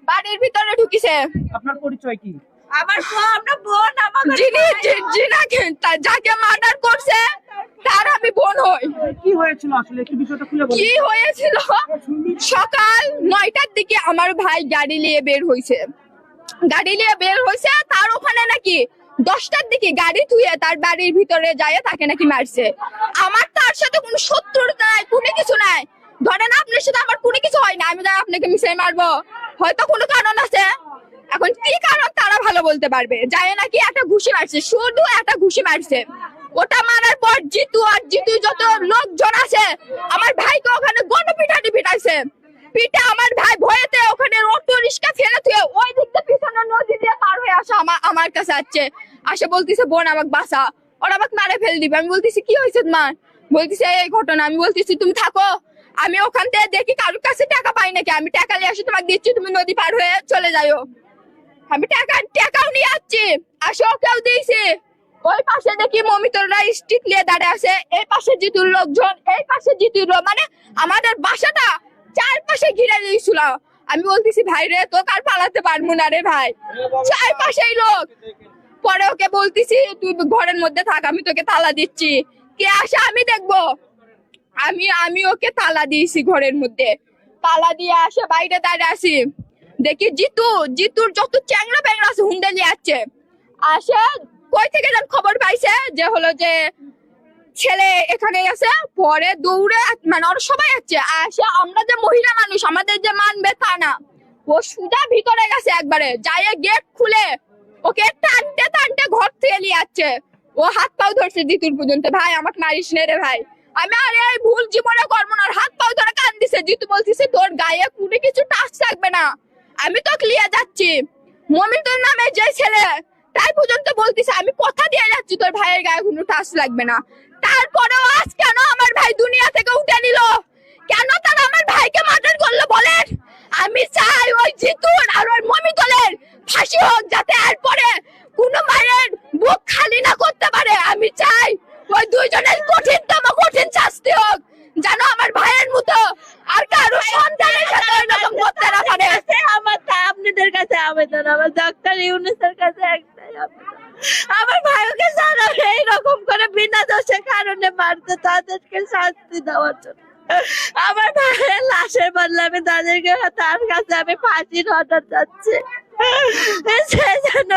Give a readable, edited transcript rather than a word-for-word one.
বাড়ির ভিতরে ঢুকিছে। আপনার পরিচয় কি? আমার আমরা বোন, আমাকে যাকে মার্ডার করছে তার আমি বোন হই। কি হয়েছিল আসলে একটু বিষয়টা খুলে বলুন। কি হয়েছিল, সকাল 9টার দিকে আমার ভাই গাড়ি নিয়ে বের হয়েছে, তার ওখানে নাকি 10টার দিকে গাড়ি থুয়ে তার বাড়ির ভিতরে যায় তাকে নাকি মারছে। আমার তার সাথে কোনো শত্রুতা নাই, কোনো কিছু নাই। ধরেন আপনার সাথে আমার কোনো কিছু হয় না, আমি যাই আপনাকে মিশে মারবো, হয়তো কোনো কারণ আছে। এখন কি কারণ তারা ভালো বলতে পারবে। যায় নাকি একটা ঘুষি মারছে, শুধু একটা ঘুষি মারছে। ওটা মারার পর জিতু আর জিতু যত লোকজন আছে আমার ভাইকে ওখানে গণপিটানি পিটাইছে। পিঠে আমার ভাই ভয়েতে ওখানে অটো রিক্সা ফেলে তুই ওই দিকটা পিছনে নদী দিয়ে পার হয়ে আসা আমার কাছে আসে বলতেছে বোন আমাকে বাঁচা, ওরা আমাকে মারে ফেল দিবে। আমি বলতেছি কি হয়েছে তোমার, বলতেছে এই ঘটনা। আমি বলতেছি তুমি থাকো, আমি ওখান থেকে দেখি কারোর কাছে টাকা পাই নাকি, আমি টাকা নিয়ে আসি তোমাকে দিচ্ছি, তুমি নদী পার হয়ে চলে যাও। আমি টাকাও নিয়ে আসছি, আসে ওকেও দিয়েছি। ওই পাশে দেখি মমিতরা স্ট্রিট নিয়ে দাঁড়িয়ে আছে, এই পাশে জিতুর লোকজন, এই পাশে জিতুর লোক, মানে আমাদের বাসাটা চারপাশে ঘিরে দিয়েছিল। আমি বলতেছি ভাই রে তো কার পালাতে পারবো না রে ভাই, চারপাশেই লোক। পরে ওকে বলতেছি তুই ঘরের মধ্যে থাক, আমি তোকে তালা দিচ্ছি, কে আসে আমি দেখবো। আমি ওকে তালা দিয়েছি ঘরের মধ্যে, তালা দিয়ে আসে বাইরে দাঁড়িয়ে আসি, দেখি জিতুর যত চ্যাংড়া প্যাংড়া আছে হুন্ডে নিয়ে আসে কই থেকে যেন খবর পাইছে যে হলো যে ছেলে এখানে আছে। পরে দৌড়ে মানে ওরা সবাই আসে আমরা যে মহিলা মানুষ আমাদের যে মানবে তা না, ও সুজা ভিতরে গেছে একবারে, যাই গেট খুলে ওকে টানতে টানতে ঘর থেকে নিয়ে যাচ্ছে। ও হাত পাও ধরছে জিতুর পর্যন্ত, ভাই আমাকে মারিস নে রে ভাই। আমি আরে এই ভুল জীবনে করবো না, হাত পাও ধরে কান দিছে। জিতু বলতেছে তোর গায়ে কোনো কিছু টাচ থাকবে না, আমি তো ক্লিয়ার যাচ্ছি। মমিতুর নামে যে ছেলে তাই পর্যন্ত বলতেছে আমি কথা দিয়ে যাচ্ছি তোর ভাইয়ের গায়ে কোনো টাচ লাগবে না। তারপরেও আজ কেন আমার ভাই দুনিয়া থেকে উঠে নিল, কেন তারা আমার ভাইকে মার্ডার করলো বলেন। আমি চাই ওই জিতুর আর ওই মমিতুলের ফাঁসি হোক, যাতে এরপরে কোনো মায়ের বুক খালি না করতে পারে। আমি চাই ওই দুইজনের কঠিনতম কঠিন শাস্তি হোক, যেন আমার ভাইয়ের মতো আর কারো সন্তানের সাথে এরকম করতে না পারে। আমার আপনাদের কাছে আবেদন, আমার ডাক্তার ইউনুসের কাছে একটাই আবেদন, আমার ভাইকে যারা এইরকম করে বিনা দোষে কারণে মারতে তাদেরকে শাস্তি দেওয়ার জন্য। আমার ভাইয়ের লাশের বদলে আমি তাদেরকে তার কাছে আমি ফাঁসির অর্ডার চাচ্ছি, সেই জন্য